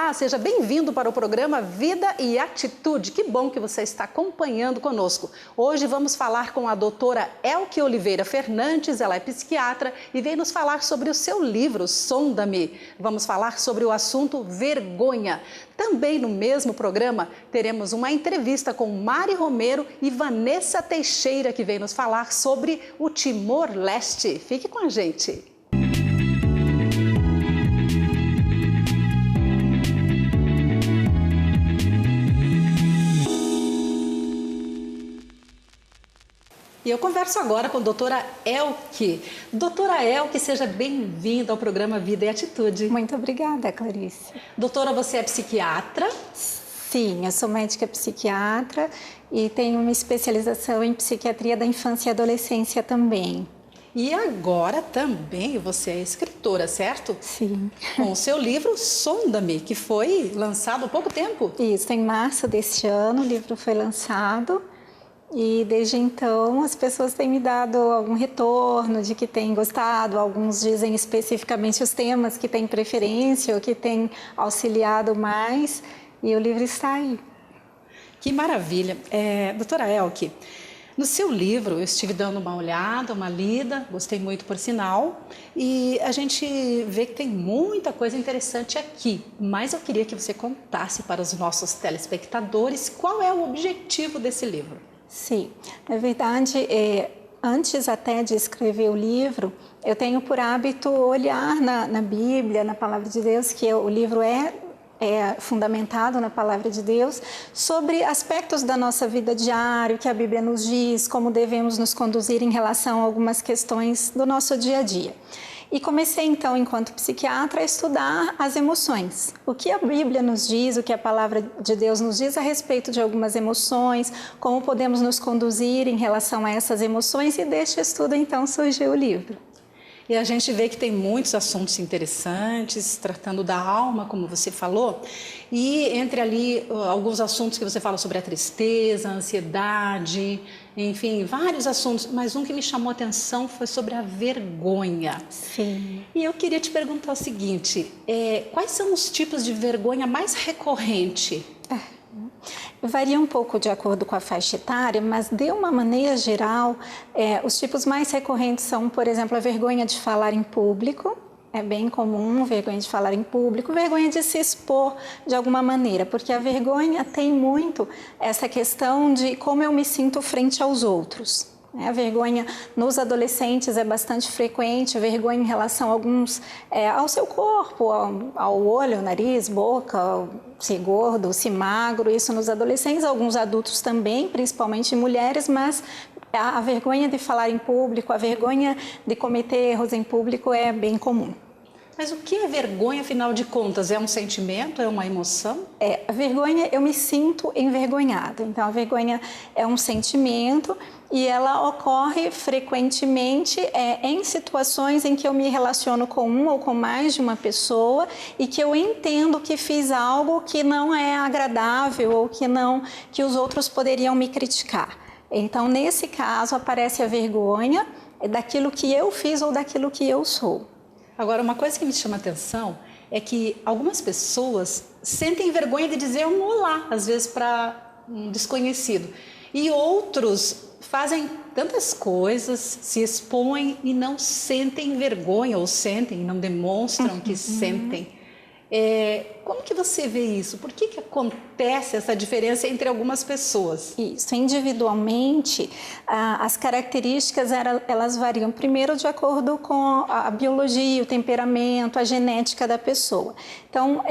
Olá, seja bem-vindo para o programa Vida e Atitude. Que bom que você está acompanhando conosco. Hoje vamos falar com a doutora Elke Oliveira Fernandes, ela é psiquiatra e vem nos falar sobre o seu livro Sonda-me. Vamos falar sobre o assunto vergonha. Também no mesmo programa teremos uma entrevista com Mari Romero e Vanessa Teixeira, que vem nos falar sobre o Timor-Leste. Fique com a gente. E eu converso agora com a doutora Elke. Doutora Elke, seja bem-vinda ao programa Vida e Atitude. Muito obrigada, Clarice. Doutora, você é psiquiatra? Sim, eu sou médica psiquiatra e tenho uma especialização em psiquiatria da infância e adolescência também. E agora também você é escritora, certo? Sim. Com o seu livro Sonda-me, que foi lançado há pouco tempo. Isso, em março deste ano o livro foi lançado. E desde então as pessoas têm me dado algum retorno de que têm gostado, alguns dizem especificamente os temas que têm preferência ou que têm auxiliado mais, e o livro está aí. Que maravilha! Doutora Elke, no seu livro eu estive dando uma olhada, uma lida, gostei muito por sinal, e a gente vê que tem muita coisa interessante aqui, mas eu queria que você contasse para os nossos telespectadores qual é o objetivo desse livro. Sim, na verdade, antes até de escrever o livro, eu tenho por hábito olhar na Bíblia, na Palavra de Deus, que o livro é fundamentado na Palavra de Deus, sobre aspectos da nossa vida diária, que a Bíblia nos diz, como devemos nos conduzir em relação a algumas questões do nosso dia a dia. E comecei então, enquanto psiquiatra, a estudar as emoções. O que a Bíblia nos diz, o que a Palavra de Deus nos diz a respeito de algumas emoções, como podemos nos conduzir em relação a essas emoções, e deste estudo então surgiu o livro. E a gente vê que tem muitos assuntos interessantes, tratando da alma, como você falou, e entre ali alguns assuntos que você fala sobre a tristeza, a ansiedade, enfim, vários assuntos, mas um que me chamou a atenção foi sobre a vergonha. Sim. E eu queria te perguntar o seguinte, quais são os tipos de vergonha mais recorrente? Varia um pouco de acordo com a faixa etária, mas de uma maneira geral, os tipos mais recorrentes são, por exemplo, a vergonha de falar em público. É bem comum vergonha de falar em público, vergonha de se expor de alguma maneira, porque a vergonha tem muito essa questão de como eu me sinto frente aos outros. A vergonha nos adolescentes é bastante frequente, a vergonha em relação a alguns, ao seu corpo, ao olho, nariz, boca, se gordo, se magro, isso nos adolescentes, alguns adultos também, principalmente mulheres, mas a vergonha de falar em público, a vergonha de cometer erros em público é bem comum. Mas o que é vergonha, afinal de contas? É um sentimento? É uma emoção? A vergonha, eu me sinto envergonhada. Então, a vergonha é um sentimento e ela ocorre frequentemente em situações em que eu me relaciono com uma ou com mais de uma pessoa e que eu entendo que fiz algo que não é agradável ou que os outros poderiam me criticar. Então, nesse caso, aparece a vergonha daquilo que eu fiz ou daquilo que eu sou. Agora, uma coisa que me chama a atenção é que algumas pessoas sentem vergonha de dizer um olá, às vezes para um desconhecido. E outros fazem tantas coisas, se expõem e não sentem vergonha, ou sentem, não demonstram que sentem. Como que você vê isso? Por que acontece essa diferença entre algumas pessoas? Isso, individualmente, as características elas variam primeiro de acordo com a biologia, o temperamento, a genética da pessoa. Então,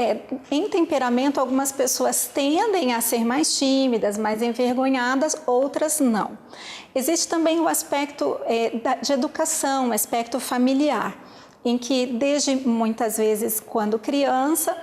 em temperamento, algumas pessoas tendem a ser mais tímidas, mais envergonhadas, outras não. Existe também o aspecto de educação, o aspecto familiar, em que desde muitas vezes quando criança,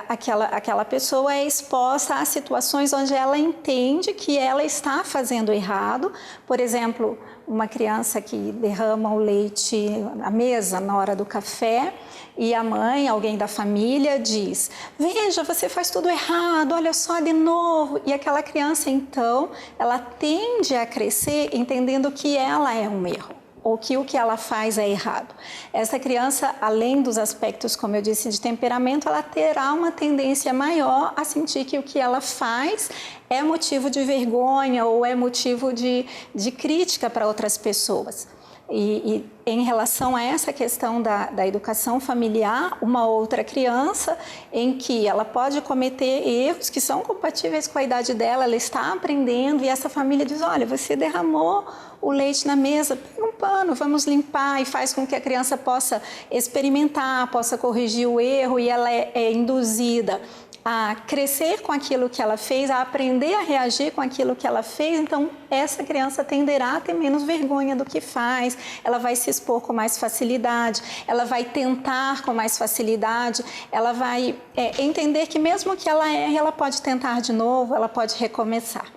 aquela pessoa é exposta a situações onde ela entende que ela está fazendo errado. Por exemplo, uma criança que derrama o leite na mesa na hora do café e a mãe, alguém da família diz: veja, você faz tudo errado, olha só de novo. E aquela criança então, ela tende a crescer entendendo que ela é um erro. ou que o que ela faz é errado. Essa criança, além dos aspectos, como eu disse, de temperamento, ela terá uma tendência maior a sentir que o que ela faz é motivo de vergonha ou é motivo de crítica para outras pessoas. E em relação a essa questão da educação familiar, uma outra criança em que ela pode cometer erros que são compatíveis com a idade dela, ela está aprendendo e essa família diz, olha, você derramou o leite na mesa, pega um pano, vamos limpar, e faz com que a criança possa experimentar, possa corrigir o erro, e ela é induzida a crescer com aquilo que ela fez, a aprender a reagir com aquilo que ela fez. Então, essa criança tenderá a ter menos vergonha do que faz, ela vai se expor com mais facilidade, ela vai tentar com mais facilidade, ela vai entender que mesmo que ela erre, ela pode tentar de novo, ela pode recomeçar.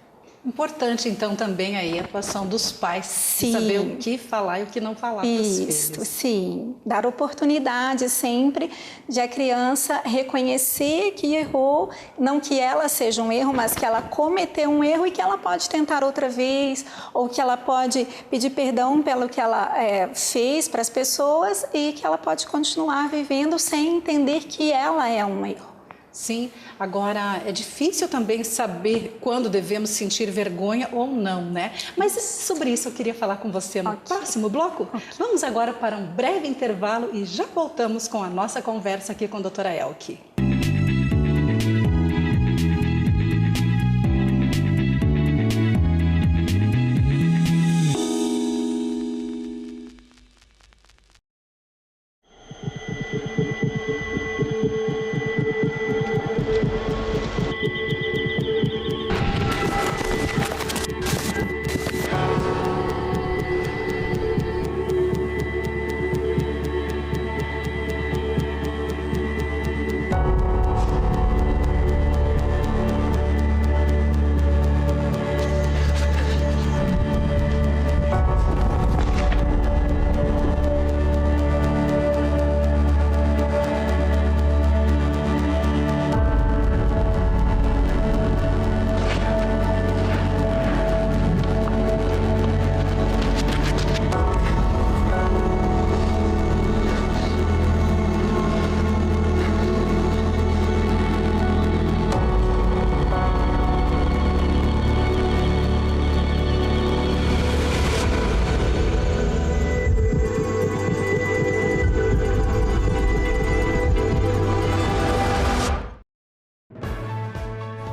Importante, então, também aí a atuação dos pais, Sim. Saber o que falar e o que não falar para os filhos. Sim. Dar oportunidade sempre de a criança reconhecer que errou, não que ela seja um erro, mas que ela cometeu um erro e que ela pode tentar outra vez, ou que ela pode pedir perdão pelo que ela fez para as pessoas e que ela pode continuar vivendo sem entender que ela é um erro. Sim, agora é difícil também saber quando devemos sentir vergonha ou não, né? Mas sobre isso eu queria falar com você no próximo bloco. Vamos agora para um breve intervalo e já voltamos com a nossa conversa aqui com a doutora Elke.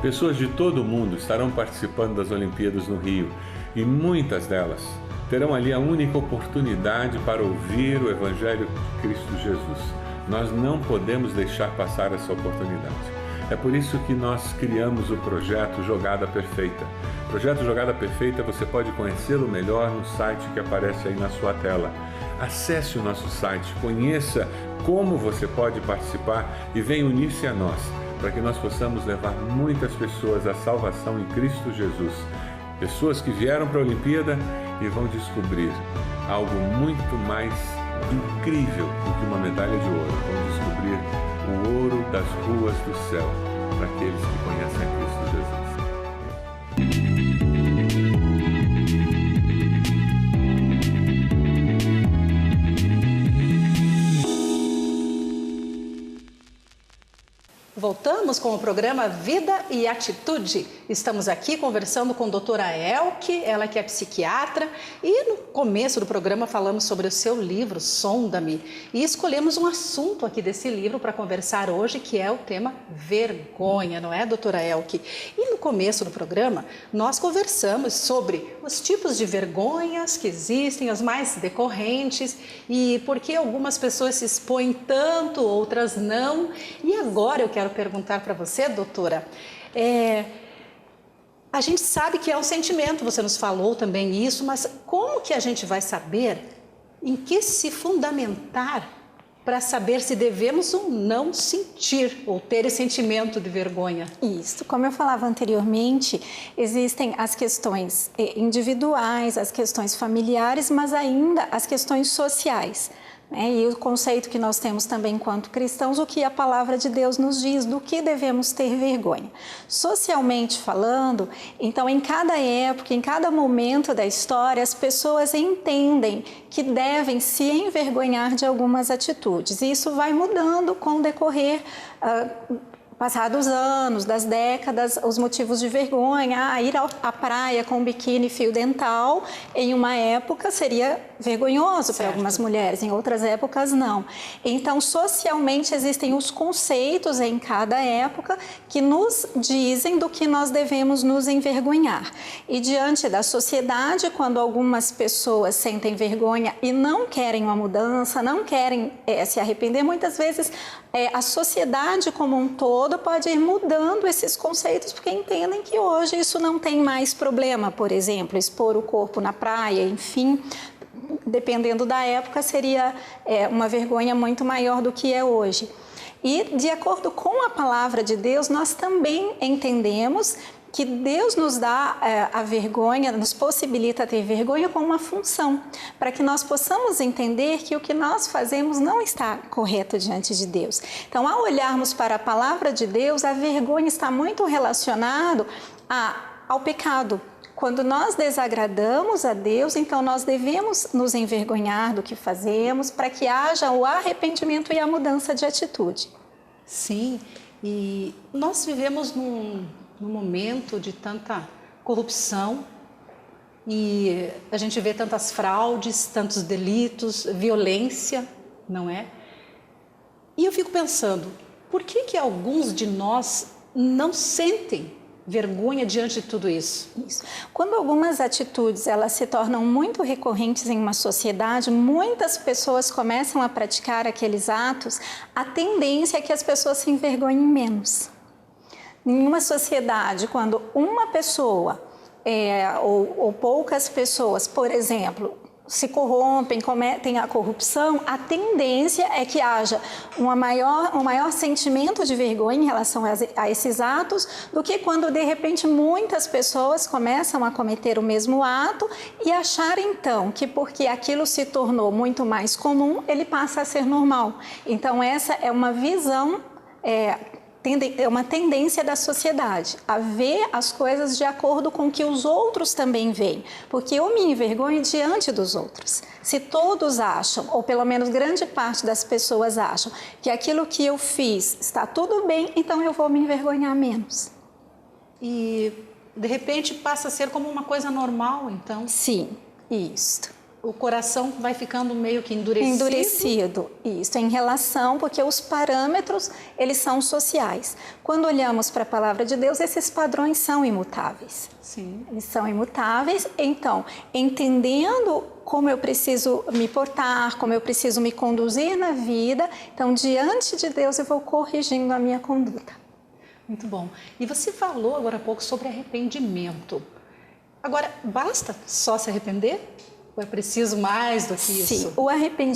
Pessoas de todo o mundo estarão participando das Olimpíadas no Rio e muitas delas terão ali a única oportunidade para ouvir o Evangelho de Cristo Jesus. Nós não podemos deixar passar essa oportunidade. É por isso que nós criamos o projeto Jogada Perfeita. O projeto Jogada Perfeita você pode conhecê-lo melhor no site que aparece aí na sua tela. Acesse o nosso site, conheça como você pode participar e venha unir-se a nós, para que nós possamos levar muitas pessoas à salvação em Cristo Jesus. Pessoas que vieram para a Olimpíada e vão descobrir algo muito mais incrível do que uma medalha de ouro. Vão descobrir o ouro das ruas do céu para aqueles que conhecem a Cristo Jesus. Voltamos com o programa Vida e Atitude. Estamos aqui conversando com a doutora Elke, ela que é psiquiatra, e no começo do programa falamos sobre o seu livro, Sonda-me, e escolhemos um assunto aqui desse livro para conversar hoje, que é o tema vergonha, não é, doutora Elke? E no começo do programa, nós conversamos sobre os tipos de vergonhas que existem, as mais decorrentes, e por que algumas pessoas se expõem tanto, outras não. E agora eu quero perguntar para você, doutora, a gente sabe que é um sentimento, você nos falou também isso, mas como que a gente vai saber em que se fundamentar para saber se devemos ou não sentir ou ter esse sentimento de vergonha? Isso, como eu falava anteriormente, existem as questões individuais, as questões familiares, mas ainda as questões sociais. E o conceito que nós temos também enquanto cristãos, o que a palavra de Deus nos diz, do que devemos ter vergonha. Socialmente falando, então em cada época, em cada momento da história, as pessoas entendem que devem se envergonhar de algumas atitudes. E isso vai mudando com o decorrer passados anos, das décadas, os motivos de vergonha. Ir à praia com biquíni e fio dental, em uma época seria vergonhoso para algumas mulheres, em outras épocas não. Então, socialmente existem os conceitos em cada época que nos dizem do que nós devemos nos envergonhar. E diante da sociedade, quando algumas pessoas sentem vergonha e não querem uma mudança, não querem se arrepender, muitas vezes a sociedade como um todo pode ir mudando esses conceitos, porque entendem que hoje isso não tem mais problema. Por exemplo, expor o corpo na praia, enfim, dependendo da época, seria uma vergonha muito maior do que é hoje. E, de acordo com a palavra de Deus, nós também entendemos que Deus nos dá a vergonha, nos possibilita ter vergonha com uma função, para que nós possamos entender que o que nós fazemos não está correto diante de Deus. Então, ao olharmos para a palavra de Deus, a vergonha está muito relacionada ao pecado. Quando nós desagradamos a Deus, então nós devemos nos envergonhar do que fazemos, para que haja o arrependimento e a mudança de atitude. Sim, e nós vivemos num momento de tanta corrupção e a gente vê tantas fraudes, tantos delitos, violência, não é? E eu fico pensando, por que alguns de nós não sentem vergonha diante de tudo isso? Quando algumas atitudes elas se tornam muito recorrentes em uma sociedade, muitas pessoas começam a praticar aqueles atos, a tendência é que as pessoas se envergonhem menos. Em uma sociedade, quando uma pessoa ou poucas pessoas, por exemplo, se corrompem, cometem a corrupção, a tendência é que haja um maior sentimento de vergonha em relação a esses atos do que quando, de repente, muitas pessoas começam a cometer o mesmo ato e achar, então, que porque aquilo se tornou muito mais comum, ele passa a ser normal. Então, essa é uma visão é uma tendência da sociedade a ver as coisas de acordo com o que os outros também veem, porque eu me envergonho diante dos outros. Se todos acham, ou pelo menos grande parte das pessoas acham, que aquilo que eu fiz está tudo bem, então eu vou me envergonhar menos. E de repente passa a ser como uma coisa normal, então? Sim, isso. O coração vai ficando meio que endurecido? Endurecido, isso, em relação, porque os parâmetros, eles são sociais. Quando olhamos para a palavra de Deus, esses padrões são imutáveis. Sim. Eles são imutáveis, então, entendendo como eu preciso me portar, como eu preciso me conduzir na vida, então, diante de Deus, eu vou corrigindo a minha conduta. Muito bom. E você falou agora há pouco sobre arrependimento. Agora, basta só se arrepender? Ou é preciso mais do que isso? Sim,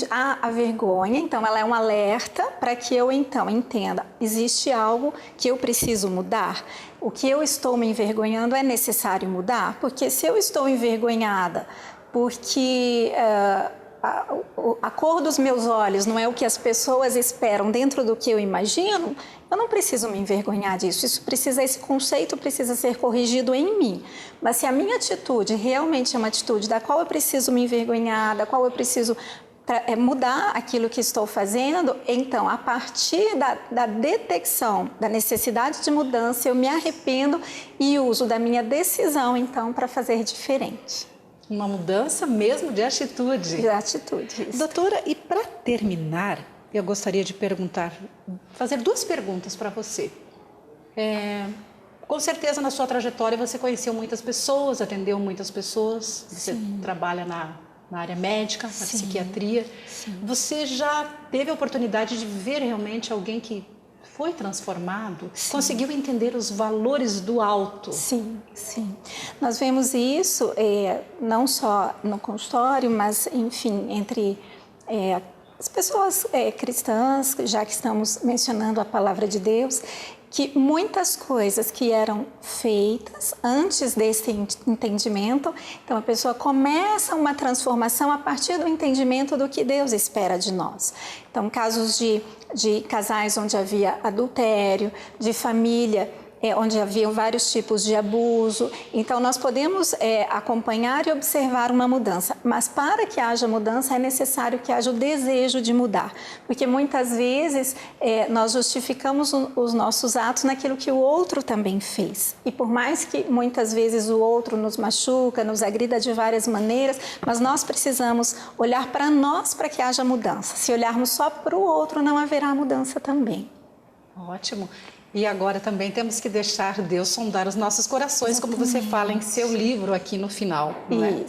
a vergonha, então, ela é um alerta para que eu, então, entenda, existe algo que eu preciso mudar? O que eu estou me envergonhando é necessário mudar? Porque se eu estou envergonhada porque a cor dos meus olhos não é o que as pessoas esperam dentro do que eu imagino, eu não preciso me envergonhar disso. Esse conceito precisa ser corrigido em mim. Mas se a minha atitude realmente é uma atitude da qual eu preciso me envergonhar, da qual eu preciso mudar aquilo que estou fazendo, então, a partir da detecção da necessidade de mudança, eu me arrependo e uso da minha decisão, então, para fazer diferente. Uma mudança mesmo de atitude. De atitude, isso. Doutora, e para terminar, eu gostaria de fazer duas perguntas para você. Com certeza, na sua trajetória, você conheceu muitas pessoas, atendeu muitas pessoas, você trabalha na área médica, na psiquiatria. Sim. Você já teve a oportunidade de ver realmente alguém que foi transformado, conseguiu entender os valores do alto? Sim, sim. Nós vemos isso não só no consultório, mas, enfim, entre as pessoas cristãs, já que estamos mencionando a palavra de Deus, que muitas coisas que eram feitas antes desse entendimento, então a pessoa começa uma transformação a partir do entendimento do que Deus espera de nós. Então, casos de casais onde havia adultério, de família onde haviam vários tipos de abuso. Então, nós podemos acompanhar e observar uma mudança, mas para que haja mudança é necessário que haja o desejo de mudar, porque muitas vezes nós justificamos os nossos atos naquilo que o outro também fez. E por mais que muitas vezes o outro nos machuca, nos agrida de várias maneiras, mas nós precisamos olhar para nós para que haja mudança. Se olharmos só para o outro, não haverá mudança também. Ótimo. E agora também temos que deixar Deus sondar os nossos corações, como você fala em seu livro aqui no final, não é?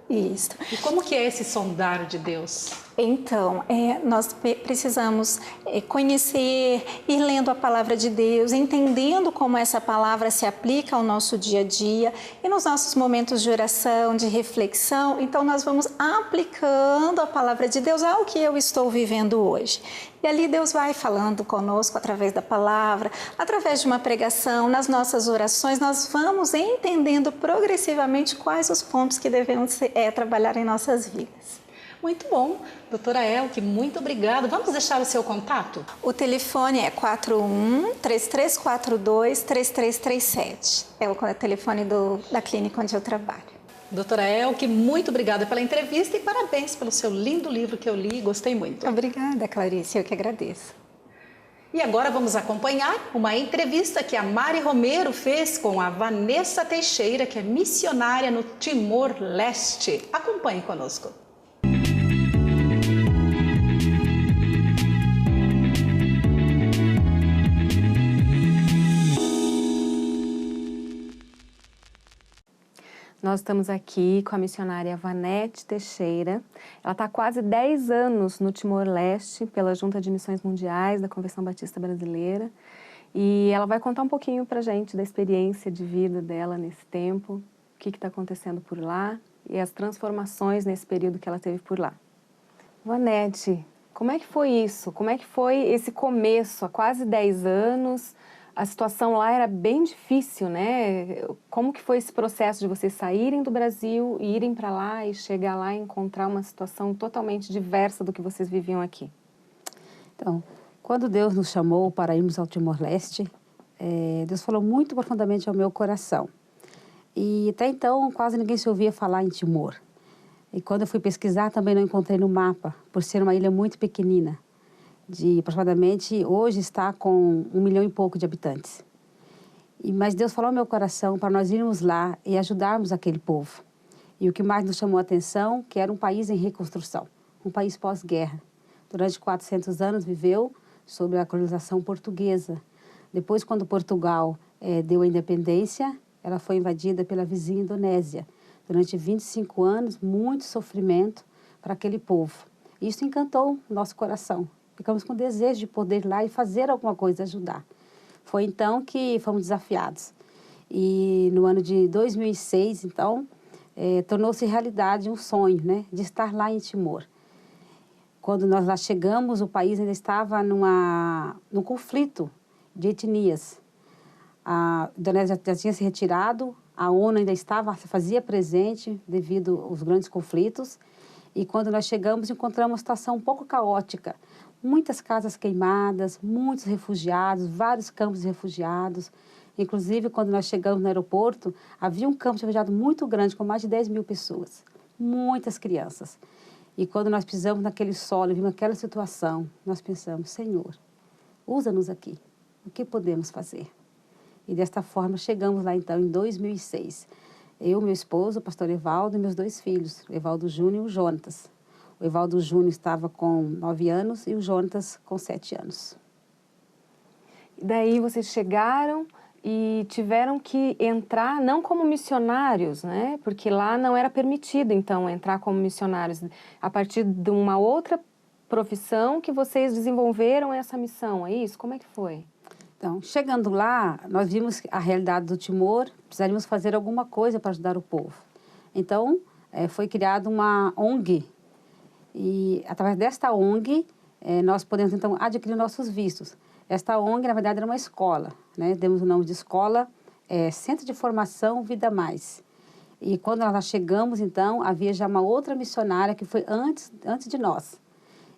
Isso. E como que é esse sondar de Deus? Então, nós precisamos conhecer, ir lendo a palavra de Deus, entendendo como essa palavra se aplica ao nosso dia a dia e nos nossos momentos de oração, de reflexão. Então, nós vamos aplicando a palavra de Deus ao que eu estou vivendo hoje. E ali Deus vai falando conosco através da palavra, através de uma pregação, nas nossas orações, nós vamos entendendo progressivamente quais os pontos que devemos trabalhar em nossas vidas. Muito bom. Doutora Elke, muito obrigada. Vamos deixar o seu contato? O telefone é 41-3342-3337. É o telefone da clínica onde eu trabalho. Doutora Elke, muito obrigada pela entrevista e parabéns pelo seu lindo livro que eu li e gostei muito. Obrigada, Clarice. Eu que agradeço. E agora vamos acompanhar uma entrevista que a Mari Romero fez com a Vanessa Teixeira, que é missionária no Timor-Leste. Acompanhe conosco. Nós estamos aqui com a missionária Vanessa Teixeira. Ela está há quase 10 anos no Timor-Leste, pela Junta de Missões Mundiais da Convenção Batista Brasileira. E ela vai contar um pouquinho para a gente da experiência de vida dela nesse tempo, o que está acontecendo por lá e as transformações nesse período que ela teve por lá. Vanessa, como é que foi isso? Como é que foi esse começo, há quase 10 anos? A situação lá era bem difícil, né? Como que foi esse processo de vocês saírem do Brasil, irem para lá e chegar lá e encontrar uma situação totalmente diversa do que vocês viviam aqui? Então, quando Deus nos chamou para irmos ao Timor-Leste, Deus falou muito profundamente ao meu coração. E até então quase ninguém se ouvia falar em Timor. E quando eu fui pesquisar também não encontrei no mapa, por ser uma ilha muito pequenina. De aproximadamente, hoje está com 1 milhão e pouco de habitantes. Mas Deus falou ao meu coração para nós irmos lá e ajudarmos aquele povo. E o que mais nos chamou a atenção, que era um país em reconstrução, um país pós-guerra. Durante 400 anos viveu sob a colonização portuguesa. Depois, quando Portugal deu a independência, ela foi invadida pela vizinha Indonésia. Durante 25 anos, muito sofrimento para aquele povo. Isso encantou o nosso coração. Ficamos com desejo de poder ir lá e fazer alguma coisa, ajudar. Foi então que fomos desafiados. E no ano de 2006, então, tornou-se realidade um sonho, né, de estar lá em Timor. Quando nós lá chegamos, o país ainda estava num conflito de etnias. A Indonésia já tinha se retirado, a ONU ainda fazia presente devido aos grandes conflitos. E quando nós chegamos, encontramos uma situação um pouco caótica. Muitas casas queimadas, muitos refugiados, vários campos de refugiados. Inclusive, quando nós chegamos no aeroporto, havia um campo de refugiados muito grande, com mais de 10 mil pessoas. Muitas crianças. E quando nós pisamos naquele solo e vimos aquela situação, nós pensamos, Senhor, usa-nos aqui. O que podemos fazer? E desta forma, chegamos lá, então, em 2006. Eu, meu esposo, o pastor Evaldo, e meus 2 filhos, o Evaldo Júnior e o Jonatas. O Evaldo Júnior estava com 9 anos e o Jonatas com 7 anos. E daí vocês chegaram e tiveram que entrar não como missionários, né? Porque lá não era permitido, então, entrar como missionários. A partir de uma outra profissão que vocês desenvolveram essa missão, é isso? Como é que foi? Então, chegando lá, nós vimos a realidade do Timor, precisaríamos fazer alguma coisa para ajudar o povo. Então, foi criada uma ONG. E, através desta ONG, nós podemos, então, adquirir nossos vistos. Esta ONG, na verdade, era uma escola, né? Demos o nome de escola, Centro de Formação Vida Mais. E quando nós chegamos, então, havia já uma outra missionária que foi antes de nós.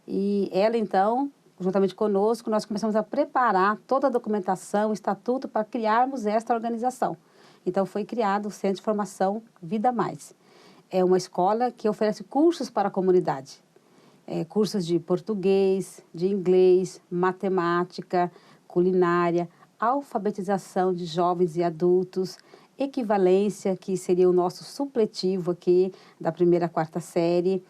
E ela, então, juntamente conosco, nós começamos a preparar toda a documentação, o estatuto, para criarmos esta organização. Então, foi criado o Centro de Formação Vida Mais. É uma escola que oferece cursos para a comunidade. Cursos de português, de inglês, matemática, culinária, alfabetização de jovens e adultos, equivalência, que seria o nosso supletivo aqui da 1ª à 4ª série,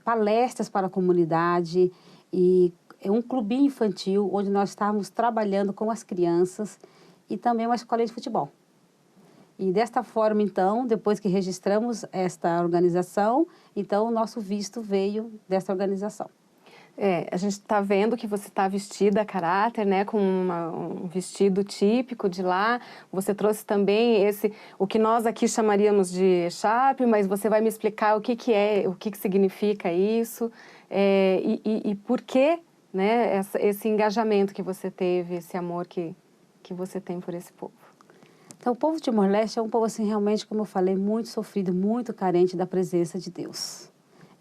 palestras para a comunidade e um clubinho infantil onde nós estávamos trabalhando com as crianças e também uma escola de futebol. E desta forma, então, depois que registramos esta organização, então o nosso visto veio dessa organização. A gente está vendo que você está vestida a caráter, né, com um vestido típico de lá. Você trouxe também o que nós aqui chamaríamos de echarpe, mas você vai me explicar o que é, o que significa isso e por que, né, esse engajamento que você teve, esse amor que você tem por esse povo. Então, o povo de Timor-Leste é um povo, assim, realmente, como eu falei, muito sofrido, muito carente da presença de Deus.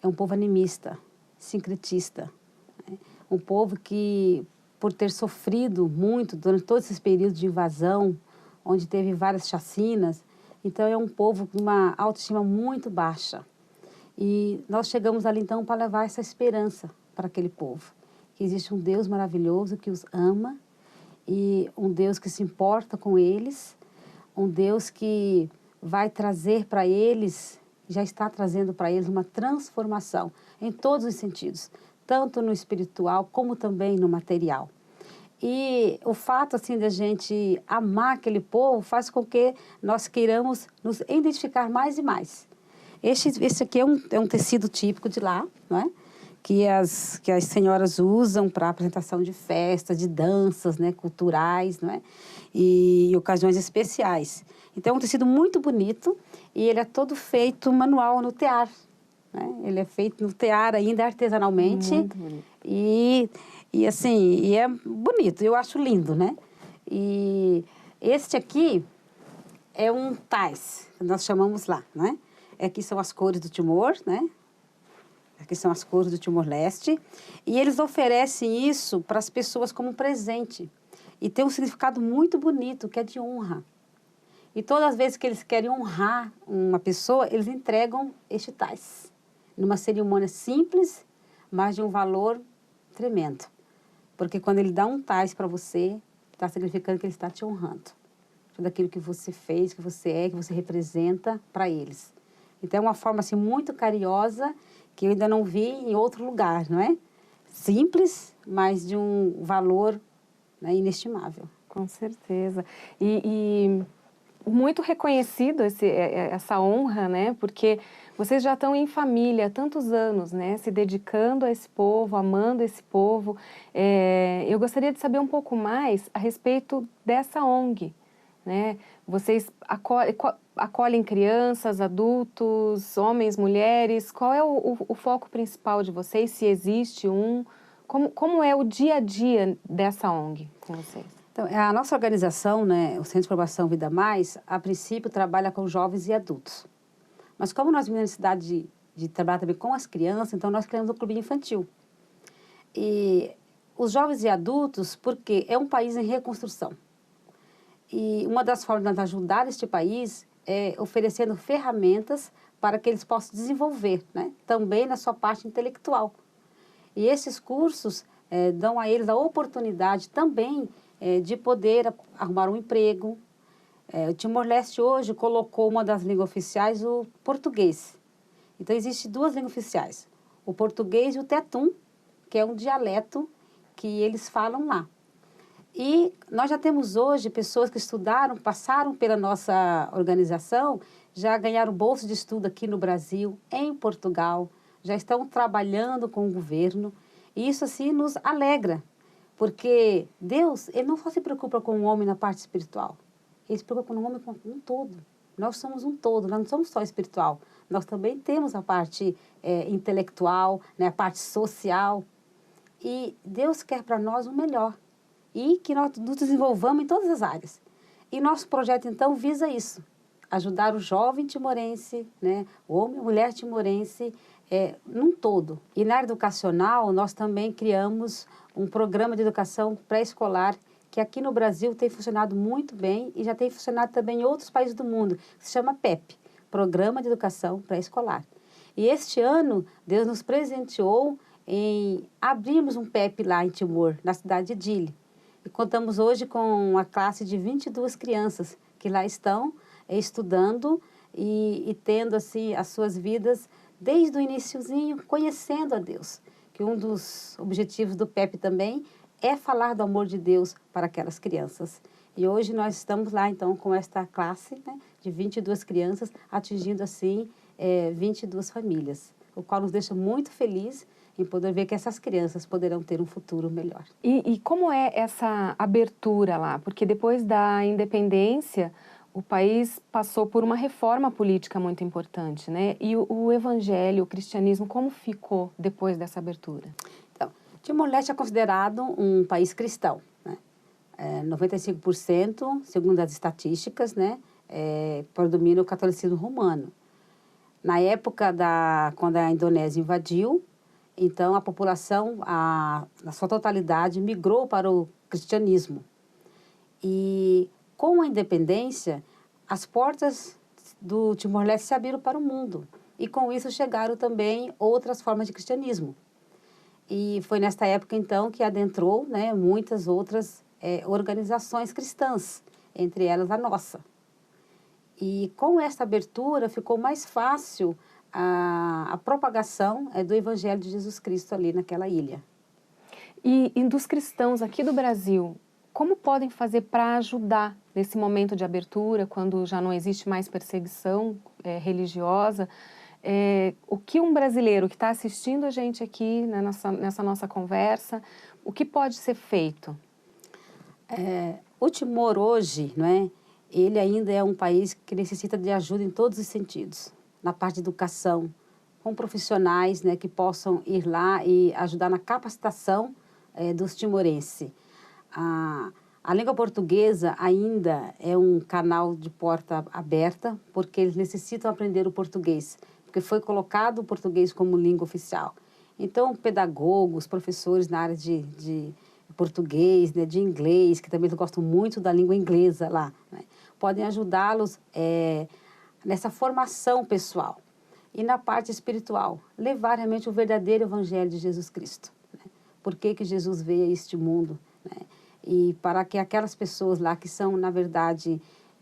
É um povo animista, sincretista. Um povo que, por ter sofrido muito durante todos esses períodos de invasão, onde teve várias chacinas, então é um povo com uma autoestima muito baixa. E nós chegamos ali, então, para levar essa esperança para aquele povo. Que existe um Deus maravilhoso que os ama e um Deus que se importa com eles, um Deus que vai trazer para eles, já está trazendo para eles uma transformação em todos os sentidos, tanto no espiritual como também no material. E o fato, assim, de a gente amar aquele povo faz com que nós queiramos nos identificar mais e mais. Esse aqui é um tecido típico de lá, não é? Que as senhoras usam para apresentação de festas, de danças, né, culturais, não é? E ocasiões especiais. Então, é um tecido muito bonito e ele é todo feito manual no tear. Né? Ele é feito no tear ainda artesanalmente. Muito bonito. E é bonito, eu acho lindo, né? E este aqui é um tais, que nós chamamos lá, né? Aqui são as cores do Timor, né? Aqui são as cores do Timor-Leste. E eles oferecem isso para as pessoas como um presente. E tem um significado muito bonito, que é de honra. E todas as vezes que eles querem honrar uma pessoa, eles entregam este tais. Numa cerimônia simples, mas de um valor tremendo. Porque quando ele dá um tais para você, está significando que ele está te honrando. Tudo aquilo que você fez, que você representa para eles. Então, é uma forma assim, muito carinhosa, que eu ainda não vi em outro lugar, não é? Simples, mas de um valor, né, inestimável. Com certeza. E muito reconhecido essa honra, né? Porque vocês já estão em família há tantos anos, né? Se dedicando a esse povo, amando esse povo. Eu gostaria de saber um pouco mais a respeito dessa ONG, né? Vocês acolhem crianças, adultos, homens, mulheres. Qual é o foco principal de vocês, se existe um? Como é o dia a dia dessa ONG com vocês? Então, a nossa organização, né, o Centro de Formação Vida Mais, a princípio trabalha com jovens e adultos. Mas como nós temos a necessidade de trabalhar também com as crianças, então nós criamos um clube infantil. E os jovens e adultos, porque é um país em reconstrução. E uma das formas de ajudar este país é oferecendo ferramentas para que eles possam desenvolver, né, também na sua parte intelectual. E esses cursos dão a eles a oportunidade também de poder arrumar um emprego. O Timor-Leste hoje colocou uma das línguas oficiais o português. Então, existem duas línguas oficiais, o português e o tetum, que é um dialeto que eles falam lá. E nós já temos hoje pessoas que estudaram, passaram pela nossa organização, já ganharam bolsa de estudo aqui no Brasil, em Portugal, já estão trabalhando com o governo. E isso, assim, nos alegra. Porque Deus, Ele não só se preocupa com o homem na parte espiritual. Ele se preocupa com o homem como um todo. Nós somos um todo, nós não somos só espiritual. Nós também temos a parte intelectual, né, a parte social. E Deus quer para nós o melhor. e que nós nos desenvolvamos em todas as áreas. E nosso projeto, então, visa isso, ajudar o jovem timorense, né, o homem e mulher timorense, num todo. E na área educacional, nós também criamos um programa de educação pré-escolar que aqui no Brasil tem funcionado muito bem e já tem funcionado também em outros países do mundo, que se chama PEP, Programa de Educação Pré-Escolar. E este ano, Deus nos presenteou em abrirmos um PEP lá em Timor, na cidade de Dili. E contamos hoje com uma classe de 22 crianças que lá estão estudando e tendo assim as suas vidas desde o iniciozinho, conhecendo a Deus. Que um dos objetivos do PEP também é falar do amor de Deus para aquelas crianças. E hoje nós estamos lá, então, com esta classe, né, de 22 crianças, atingindo, assim, 22 famílias, o qual nos deixa muito feliz em poder ver que essas crianças poderão ter um futuro melhor. E como é essa abertura lá? Porque depois da independência, o país passou por uma reforma política muito importante, né? E o evangelho, o cristianismo, como ficou depois dessa abertura? Então, Timor-Leste é considerado um país cristão, né? 95%, segundo as estatísticas, né, predomina o catolicismo romano. Na época quando a Indonésia invadiu, então a população, na sua totalidade, migrou para o cristianismo. E com a independência, as portas do Timor-Leste se abriram para o mundo. E com isso chegaram também outras formas de cristianismo. E foi nesta época, então, que adentrou, né, muitas outras organizações cristãs, entre elas a nossa. E com essa abertura ficou mais fácil a propagação do Evangelho de Jesus Cristo ali naquela ilha. E dos cristãos aqui do Brasil, como podem fazer para ajudar nesse momento de abertura, quando já não existe mais perseguição religiosa? O que um brasileiro que está assistindo a gente aqui nessa nossa conversa, o que pode ser feito? O Timor hoje, não é? Ele ainda é um país que necessita de ajuda em todos os sentidos. Na parte de educação, com profissionais, né, que possam ir lá e ajudar na capacitação dos timorenses. A língua portuguesa ainda é um canal de porta aberta, porque eles necessitam aprender o português, porque foi colocado o português como língua oficial. Então, pedagogos, professores na área de português, né, de inglês, que também gostam muito da língua inglesa lá, né, podem ajudá-los nessa formação pessoal. E na parte espiritual, levar realmente o verdadeiro evangelho de Jesus Cristo. Né? Por que Jesus veio a este mundo? Né? E para que aquelas pessoas lá que são, na verdade,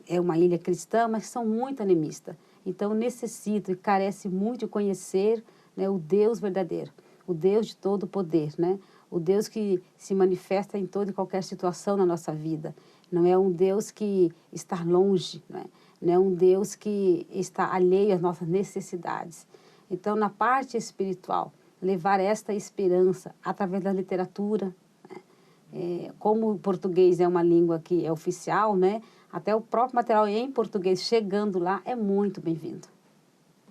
uma ilha cristã, mas são muito animistas. Então, necessitam e carecem muito de conhecer, né, o Deus verdadeiro, o Deus de todo o poder, né? O Deus que se manifesta em toda e qualquer situação na nossa vida. Não é um Deus que está longe, né? Não é um Deus que está alheio às nossas necessidades. Então, na parte espiritual, levar esta esperança através da literatura, né? Como o português é uma língua que é oficial, né? Até o próprio material em português chegando lá é muito bem-vindo.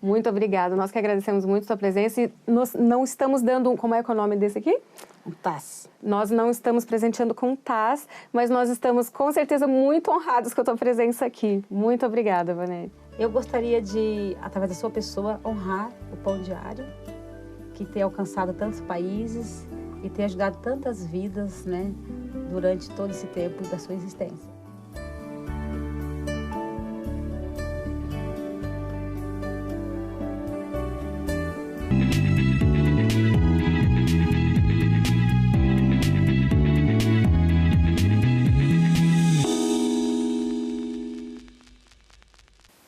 Muito obrigada. Nós que agradecemos muito a sua presença e nós não estamos dando... Como é que é o nome desse aqui? Um TAS. Nós não estamos presenteando com um TAS, mas nós estamos com certeza muito honrados com a tua presença aqui. Muito obrigada, Vanete. Eu gostaria de, através da sua pessoa, honrar o Pão Diário, que tem alcançado tantos países e tem ajudado tantas vidas, né, durante todo esse tempo da sua existência.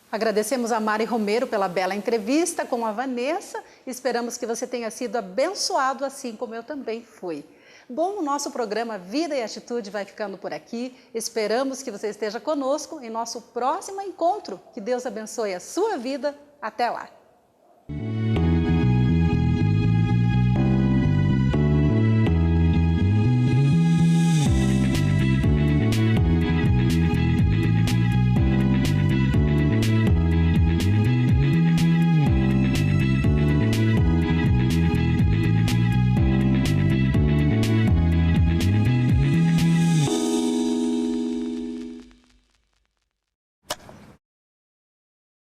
Agradecemos a Mari Romero pela bela entrevista com a Vanessa. Esperamos que você tenha sido abençoado, assim como eu também fui. Bom, o nosso programa Vida e Atitude vai ficando por aqui. Esperamos que você esteja conosco em nosso próximo encontro. Que Deus abençoe a sua vida. Até lá!